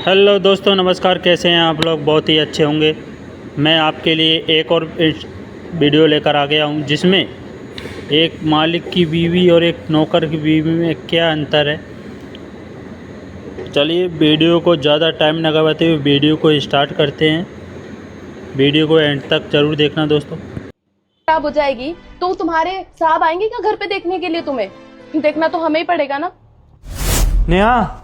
Hello दोस्तों, नमस्कार। कैसे हैं आप लोग? बहुत ही अच्छे होंगे। मैं आपके लिए एक और वीडियो लेकर आ गया हूं, जिसमें एक मालिक की बीवी और एक नौकर की बीवी में क्या अंतर है। चलिए वीडियो को ज़्यादा टाइम न गवाते हुए वीडियो को स्टार्ट करते हैं। वीडियो को एंड तक ज़रूर देखना दोस्तों। खराब हो जाएगी तो तुम्हारे साहब आएंगे क्या घर पे देखने के लिए? तुम्हें देखना तो हमें ही पड़ेगा ना। नेहा,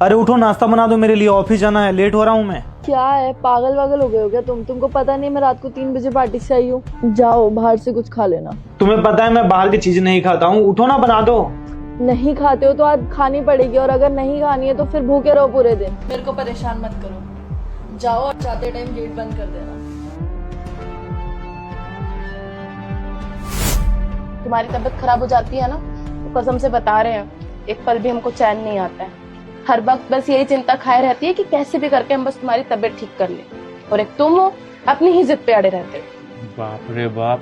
अरे उठो, नाश्ता बना दो मेरे लिए, ऑफिस जाना है, लेट हो रहा हूँ मैं। क्या है, पागल वागल हो गए हो क्या तुमको पता नहीं मैं रात को 3 बजे पार्टी से आई हूँ। जाओ बाहर से कुछ खा लेना। तुम्हें पता है मैं बाहर की चीज नहीं खाता हूँ, उठो ना, बना दो। नहीं खाते हो तो आज खानी पड़ेगी, और अगर नहीं खानी है तो फिर भूखे रहो पूरे दिन। मेरे को परेशान मत करो, जाओ और जाते टाइम गेट बंद कर देना। तुम्हारी तबीयत खराब हो जाती है ना, तो कसम से बता रहे हैं, एक पल भी हमको चैन नहीं आता है। हर वक्त बस यही चिंता खाए रहती है कि कैसे भी करके हम बस तुम्हारी तबीयत ठीक कर ले, और एक तुम हो अपनी ही जिद पे अड़े रहते हो। बाप रे बाप,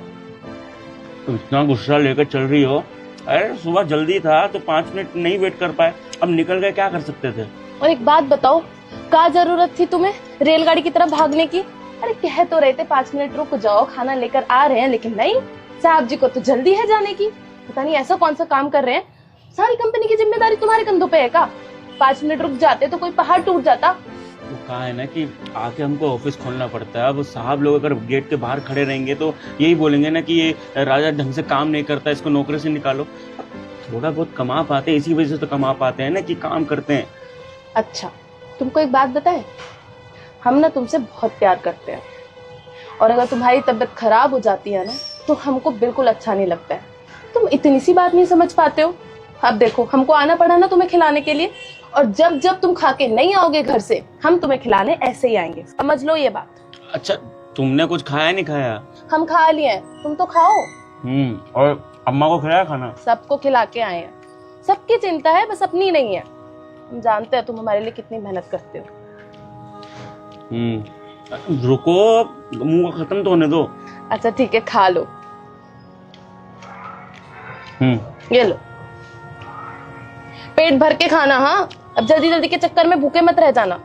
तो इतना गुस्सा लेकर चल रही हो। अरे सुबह जल्दी था तो 5 मिनट नहीं वेट कर पाए, अब निकल गए, क्या कर सकते थे। और एक बात बताओ, क्या जरूरत थी तुम्हें रेलगाड़ी की तरफ भागने की? अरे कह तो रहे थे 5 मिनट रुक जाओ, खाना लेकर आ रहे हैं, लेकिन नहीं, साहब जी को तो जल्दी है जाने की। पता नहीं ऐसा कौन सा काम कर रहे हैं। सारी कंपनी की जिम्मेदारी तुम्हारे कंधों पे है का? 5 मिनट रुक जाते तो कोई पहाड़ टूट जाता। वो कहा है ना कि आके हमको ऑफिस खोलना पड़ता है। अब साहब लोग अगर गेट के बाहर खड़े रहेंगे तो यही बोलेंगे ना कि ये राजा ढंग से काम नहीं करता, इसको नौकरी से निकालो। थोड़ा बहुत कमा पाते हैं, इसी वजह से तो कमा पाते हैं ना कि काम करते हैं। अच्छा, तुमको एक बात बताए, हम ना तुमसे बहुत प्यार करते हैं, और अगर तुम्हारी तबीयत खराब हो जाती है ना तो हमको बिल्कुल अच्छा नहीं लगता है। तुम इतनी सी बात नहीं समझ पाते हो। अब देखो, हमको आना पड़ा ना तुम्हें खिलाने के लिए, और जब जब तुम खा के नहीं आओगे घर से, हम तुम्हें खिलाने ऐसे ही आएंगे, समझ लो ये बात। अच्छा, तुमने कुछ खाया नहीं खाया? हम खा लिए हैं, तुम तो खाओ। और अम्मा को खिलाया खाना? सबको खिला के आए हैं। सबकी चिंता है, बस अपनी नहीं है। हम जानते हैं तुम हमारे लिए कितनी मेहनत करते हो। रुको, मुंह को खत्म तो होने दो। अच्छा ठीक है, खा लो। ये लो, पेट भर के खाना। हाँ, अब जल्दी जल्दी के चक्कर में भूखे मत रह जाना।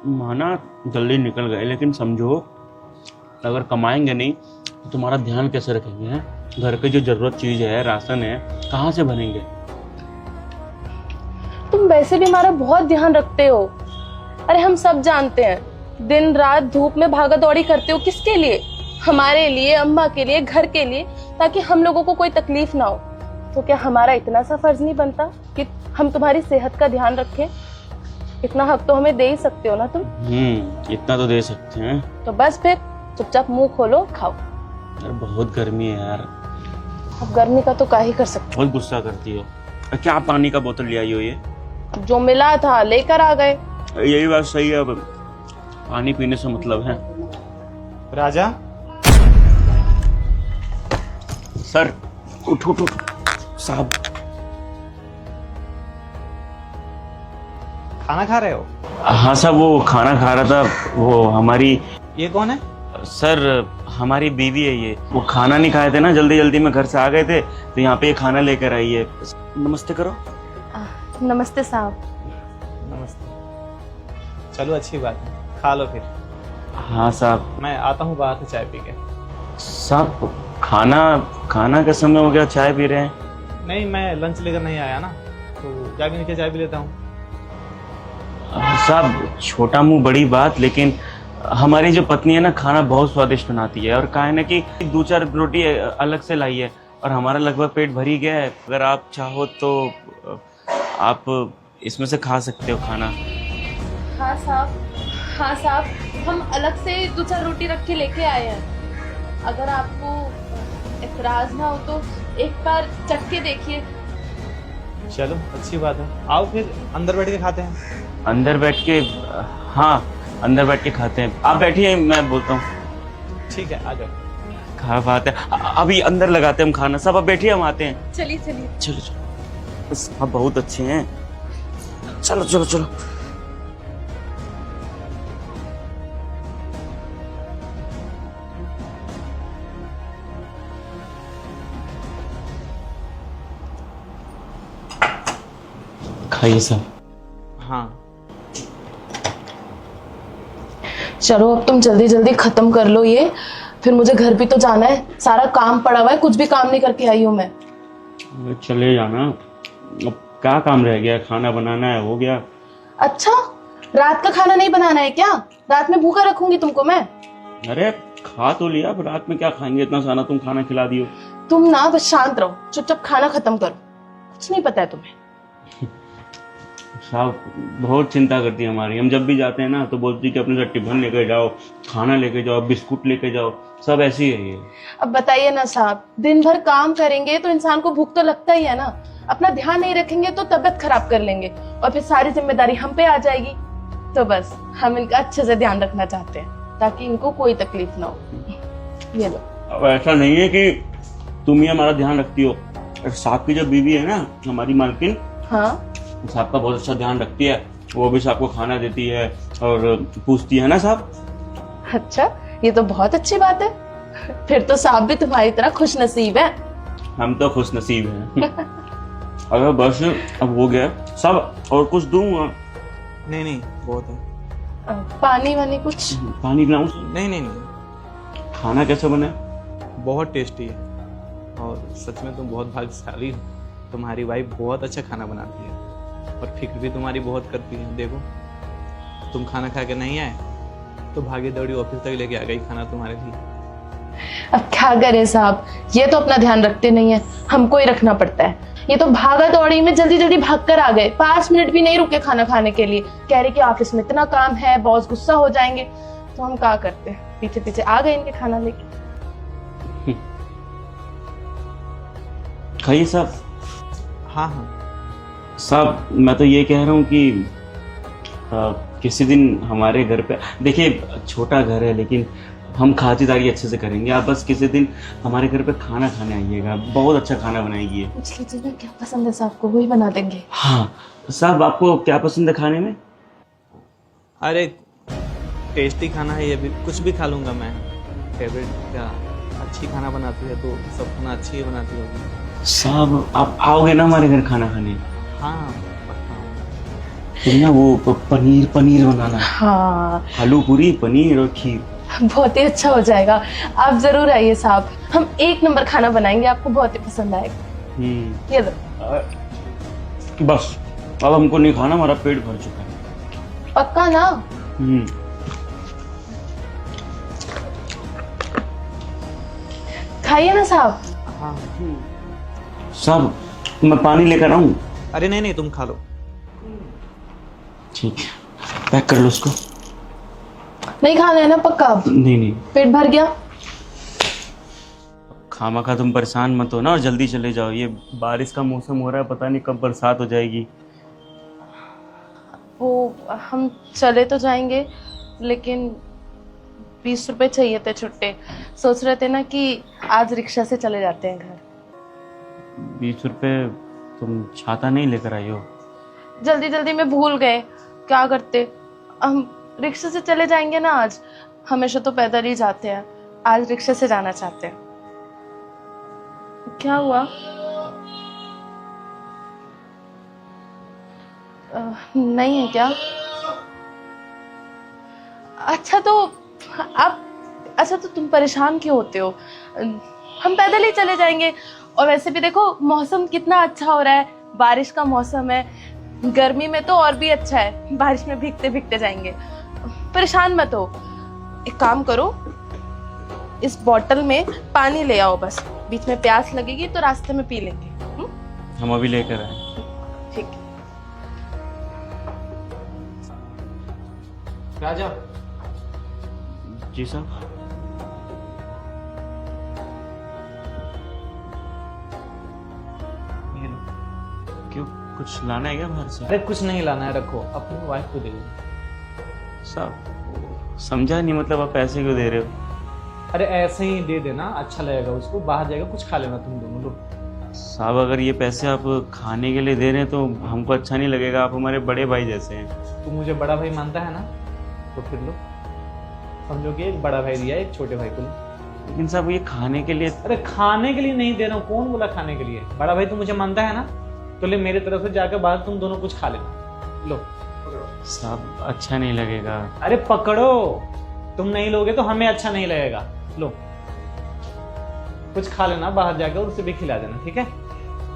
माना जल्दी निकल गए, लेकिन समझो अगर कमाएंगे नहीं तो तुम्हारा ध्यान कैसे रखेंगे? हैं? घर की जो जरूरत चीज है, राशन है, कहाँ से बनेंगे? तुम वैसे भी हमारा बहुत ध्यान रखते हो। अरे हम सब जानते हैं, दिन रात धूप में भागा दौड़ी करते हो। किसके लिए? हमारे लिए, अम्मा के लिए, घर के लिए, ताकि हम लोगों को कोई तकलीफ ना हो। तो क्या हमारा इतना सा फर्ज नहीं बनता कि हम तुम्हारी सेहत का ध्यान रखें? इतना हक तो हमें दे ही सकते हो ना तुम। इतना तो दे सकते हैं। तो बस फिर चुपचाप मुंह खोलो, खाओ। यार बहुत गर्मी है यार। अब गर्मी का तो क्या ही कर सकते बहुत गुस्सा करती हो। क्या पानी का बोतल ले आई हो? ये हो, जो मिला था लेकर आ गए। यही बात सही है, अब पानी पीने से मतलब है। राजा, सर उठो उठो साहब। खाना खा रहे हो? हाँ साहब, वो खाना खा रहा था। वो हमारी, ये कौन है? सर हमारी बीवी है ये। वो खाना नहीं खाए थे ना, जल्दी जल्दी में घर से आ गए थे, तो यहाँ पे ये खाना लेकर आई है। नमस्ते करो। नमस्ते साहब। नमस्ते। चलो अच्छी बात है, खा लो फिर। हाँ साहब। मैं आता हूँ बाहर से चाय पी के। साहब खाना का समय हो गया, चाय पी रहे हैं? नहीं, मैं लंच लेकर नहीं आया ना, तो जाके नीचे चाय पी लेता हूँ। साहब छोटा मुंह बड़ी बात, लेकिन हमारी जो पत्नी है ना, खाना बहुत स्वादिष्ट बनाती है, और कहा है ना कि 2-4 रोटी अलग से लाई है, और हमारा लगभग पेट भर ही गया है। अगर आप चाहो तो आप इसमें से खा सकते हो खाना। हाँ साहब, हाँ साहब, हम अलग से 2-4 रोटी रख के लेके आए हैं। अगर आपको इतराज ना हो तो एक बार चख के देखिए। चलो अच्छी बात है, आओ फिर अंदर बैठ के खाते हैं। अंदर बैठ के? हाँ, अंदर बैठ के खाते हैं। आप बैठिए, मैं बोलता हूँ। ठीक है, आ जाओ। खा बात है, अभी अंदर लगाते हैं हम खाना। सब आप बैठिए, हम आते हैं। चलिए चलिए। चलो चलो, बस आप बहुत अच्छे हैं। चलो चलो चलो। खाइए सब। हाँ, चलो अब तुम जल्दी जल्दी खत्म कर लो ये, फिर मुझे घर भी तो जाना है, सारा काम पड़ा हुआ है, कुछ भी काम नहीं करके आई हूँ मैं। चले जाना, अब क्या काम रह गया, खाना बनाना है, हो गया। अच्छा, रात का खाना नहीं बनाना है क्या? रात में भूखा रखूंगी तुमको मैं। अरे खा तो लिया, अब रात में क्या खाएंगे, इतना सारा तुम खाना खिला दियो। तुम ना बस शांत रहो, चुपचाप खाना खत्म करो, कुछ नहीं पता है तुम्हें। साहब बहुत चिंता करती है हमारी, हम जब भी जाते हैं ना तो बोलती है कि अपने साथ टिफिन लेके जाओ, खाना लेके जाओ, बिस्कुट लेके जाओ, सब ऐसी है ये। अब बताइए ना साहब, दिन भर काम करेंगे तो इंसान को भूख तो लगता ही है ना, अपना ध्यान नहीं रखेंगे तो तबीयत खराब कर लेंगे और फिर सारी जिम्मेदारी हम पे आ जाएगी। तो बस हम इनका अच्छे से ध्यान रखना चाहते हैं ताकि इनको कोई तकलीफ ना हो। ये लो। अब ऐसा नहीं है कि तुम ही हमारा ध्यान रखती हो, साहब की जो बीवी है ना हमारी मालकिन, हाँ साहब का बहुत अच्छा ध्यान रखती है, वो भी साहब को खाना देती है और पूछती है ना साहब। अच्छा, ये तो बहुत अच्छी बात है, फिर तो साहब भी तुम्हारी तरह खुश नसीब है। हम तो खुश नसीब हैं। अगर बस अब हो गया सब, और कुछ दूं? नहीं नहीं बहुत है। पानी वानी कुछ? पानी पिलाऊं? नहीं नहीं नहीं, खाना कैसा बना है? बहुत टेस्टी है और सच में तुम बहुत भाग्यशाली हो, तुम्हारी वाइफ बहुत अच्छा खाना बनाती है और फिक्र भी तुम्हारी बहुत करती है। देखो तुम खाना खा के नहीं आए तो भागी दौड़ी ऑफिस तक लेके आ गई खाना तुम्हारे लिए। अब क्या करें साहब, ये तो अपना ध्यान रखते नहीं है, हमको ही रखना पड़ता है। ये तो भागा दौड़ी में जल्दी जल्दी भाग कर आ गए, 5 मिनट भी नहीं रुके खाना खाने के लिए, कह रहे कि ऑफिस में इतना काम है, बॉस गुस्सा हो जाएंगे। तो हम क्या करते, पीछे पीछे आ गए इनके खाना लेके। खाइए साहब। हाँ हाँ साहब मैं तो ये कह रहा हूँ कि किसी दिन हमारे घर पे, देखिए छोटा घर है लेकिन हम खातिरदारी अच्छे से करेंगे, आप बस किसी दिन हमारे घर पे खाना खाने आइएगा, बहुत अच्छा खाना बनाएगी ये। पूछ लीजिए ना क्या पसंद है साहब को, वही बना देंगे। हाँ साहब, आपको क्या पसंद है खाने में? अरे टेस्टी खाना है, ये भी कुछ भी खा लूँगा मैं। फेवरेट क्या, अच्छी खाना बनाती है तो सब खाना अच्छी ही बनाती होगी। साहब आप आओगे ना हमारे घर खाना खाने? हाँ पक्का। तुम ना वो पनीर बनाना, हाँ आलू पूरी, पनीर और खीर, बहुत ही अच्छा हो जाएगा। आप जरूर आइए साहब, हम 1 नंबर खाना बनाएंगे, आपको बहुत ही पसंद आएगा। ये लो। बस अब हमको नहीं खाना, हमारा पेट भर चुका है। पक्का ना? खाइए ना साहब। हाँ साहब मैं पानी लेकर आऊं? अरे नहीं नहीं तुम खा लो। ठीक है, पैक कर लो उसको। नहीं खाना है ना पक्का? नहीं नहीं, पेट भर गया? खामा तुम परेशान मत हो ना और जल्दी चले जाओ, ये बारिश का मौसम हो रहा है, पता नहीं कब बरसात हो जाएगी। वो हम चले तो जाएंगे लेकिन 20 रुपए चाहिए थे छुट्टे, सोच रहे थे ना कि आज रिक्शा से चले जाते हैं घर। 20 रुपए? तुम छाता नहीं लेकर आई हो? जल्दी जल्दी में भूल गए, क्या करते, हम रिक्शा से चले जाएंगे ना आज, हमेशा तो पैदल ही जाते हैं, आज रिक्शा से जाना चाहते हैं। क्या हुआ? नहीं है क्या? अच्छा तो आप, अच्छा तो तुम परेशान क्यों होते हो, हम पैदल ही चले जाएंगे। और वैसे भी देखो मौसम कितना अच्छा हो रहा है, बारिश का मौसम है, गर्मी में तो और भी अच्छा है, बारिश में भीगते भीगते जाएंगे। परेशान मत हो, एक काम करो, इस बोतल में पानी ले आओ, बस बीच में प्यास लगेगी तो रास्ते में पी लेंगे। हम अभी लेकर आए। ठीक है। राजा। जी साहब। ये लो। क्यों, कुछ लाना है क्या बाहर से? अरे कुछ नहीं लाना है, रखो, अपनी वाइफ को दे दो। साहब समझा नहीं, मतलब आप पैसे क्यों दे रहे हो? अरे ऐसे ही दे देना, अच्छा लगेगा उसको, बाहर जाएगा कुछ खा लेना तुम दोनों लोग। साहब अगर ये पैसे आप खाने के लिए दे रहे हैं तो हमको अच्छा नहीं लगेगा, आप हमारे बड़े भाई जैसे हैं। तू मुझे बड़ा भाई मानता है ना, तो फिर लो, समझो कि एक बड़ा भाई दिया एक छोटे भाई को। लेकिन साहब ये खाने के लिए। अरे खाने के लिए नहीं दे रहा हूँ, कौन बोला खाने के लिए? बड़ा भाई तू मुझे मानता है ना, तो ले मेरे तरफ से जाकर बाहर तुम दोनों कुछ खा लेना। लो। साहब अच्छा नहीं लगेगा। अरे पकड़ो, तुम नहीं लोगे तो हमें अच्छा नहीं लगेगा। लो कुछ खा लेना बाहर जाकर, उसे भी खिला देना, ठीक है?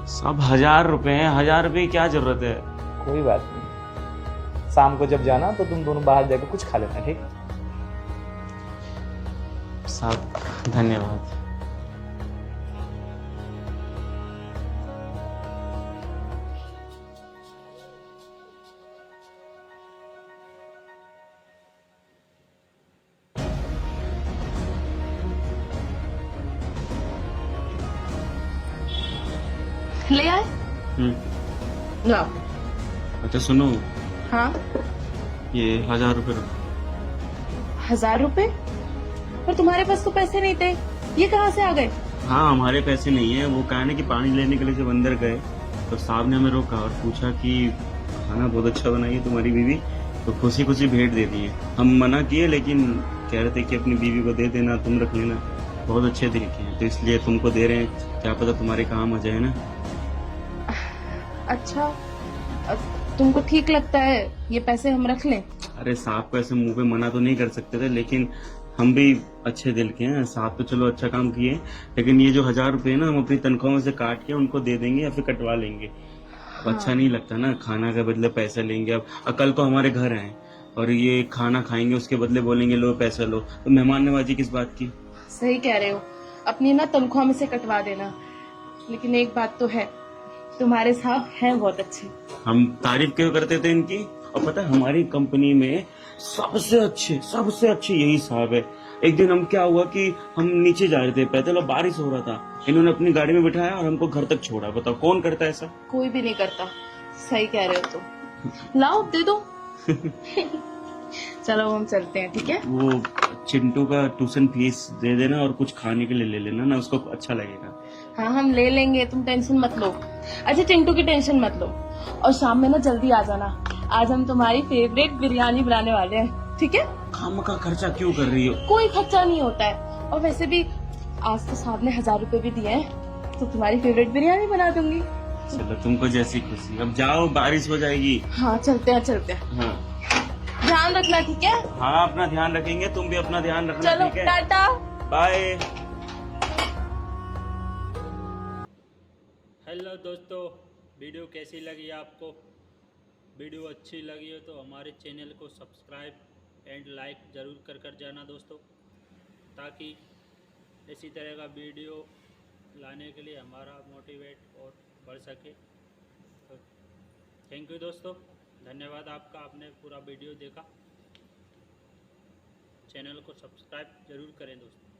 सब 1000 रुपए हैं, 1000 रुपए की क्या जरूरत है? कोई बात नहीं, शाम को जब जाना तो तुम दोनों बाहर जाकर कुछ खा लेना, ठीक? साहब धन्यवाद। ले आए? लाओ। अच्छा सुनो, हाँ। ये 1000 रुपए रखो। 1000 रुपए? पर तुम्हारे पास तो पैसे नहीं थे, ये कहाँ से आ गए? हाँ हमारे पैसे नहीं है, वो कहा ना कि पानी लेने के लिए जब अंदर गए तो साहब ने हमें रोका और पूछा कि खाना बहुत अच्छा बनाई है तुम्हारी बीवी, तो खुशी खुशी भेंट दे दिए। हम मना किए लेकिन कह रहे थे कि अपनी बीवी को दे देना, तुम रख लेना, बहुत अच्छे दिल के हैं, तो इसलिए तुमको दे रहे हैं, क्या पता तुम्हारे काम आ जाए ना। अच्छा, तुमको ठीक लगता है ये पैसे हम रख लें? अरे साहब को ऐसे मुंह पे मना तो नहीं कर सकते थे, लेकिन हम भी अच्छे दिल के हैं, साहब तो चलो अच्छा काम किए, लेकिन ये जो 1000 रुपए ना हम अपनी तनख्वाह में से काट के उनको दे देंगे या फिर कटवा लेंगे। अब अच्छा नहीं लगता ना, खाना के बदले पैसा लेंगे। अब कल को हमारे घर आए और ये खाना खाएंगे, उसके बदले बोलेंगे लो पैसा लो, तो मेहमान नवाजी किस बात की? सही कह रहे हो, अपनी ना तनख्वाह में से कटवा देना। लेकिन एक बात तो है, तुम्हारे साहब हैं बहुत अच्छे। हम तारीफ क्यों करते थे इनकी? और पता है हमारी कंपनी में सबसे अच्छे यही साहब है। एक दिन हम क्या हुआ कि हम नीचे जा रहे थे पैदल और बारिश हो रहा था, इन्होंने अपनी गाड़ी में बिठाया और हमको घर तक छोड़ा। बताओ कौन करता है ऐसा? कोई भी नहीं करता। सही कह रहे हो तुम। लाओ दे दो। चलो हम चलते हैं, ठीक है? वो चिंटू का ट्यूशन फीस दे देना और कुछ खाने के लिए ले लेना ना, उसको अच्छा लगेगा। हाँ हम ले लेंगे, तुम टेंशन मत लो। अच्छा चिंटू की टेंशन मत लो, और शाम में ना जल्दी आ जाना, आज हम तुम्हारी फेवरेट बिरयानी बनाने वाले हैं, ठीक है? खाम का खर्चा क्यों कर रही हो? कोई खर्चा नहीं होता है, और वैसे भी आज तो साहब ने 1000 रुपए भी दिए हैं, तो तुम्हारी फेवरेट बिरयानी बना दूंगी। चलो तुमको जैसी खुशी, अब जाओ बारिश हो जाएगी। हाँ चलते हैं। हाँ ध्यान रखना, ठीक है? हाँ अपना ध्यान रखेंगे, तुम भी अपना ध्यान रखना, चलो ठीक है? Tata bye. हेलो दोस्तों, वीडियो कैसी लगी आपको? वीडियो अच्छी लगी हो तो हमारे चैनल को सब्सक्राइब एंड लाइक ज़रूर कर जाना दोस्तों, ताकि इसी तरह का वीडियो लाने के लिए हमारा मोटिवेट और बढ़ सके। तो थैंक यू दोस्तों, धन्यवाद आपका, आपने पूरा वीडियो देखा। चैनल को सब्सक्राइब ज़रूर करें दोस्तों।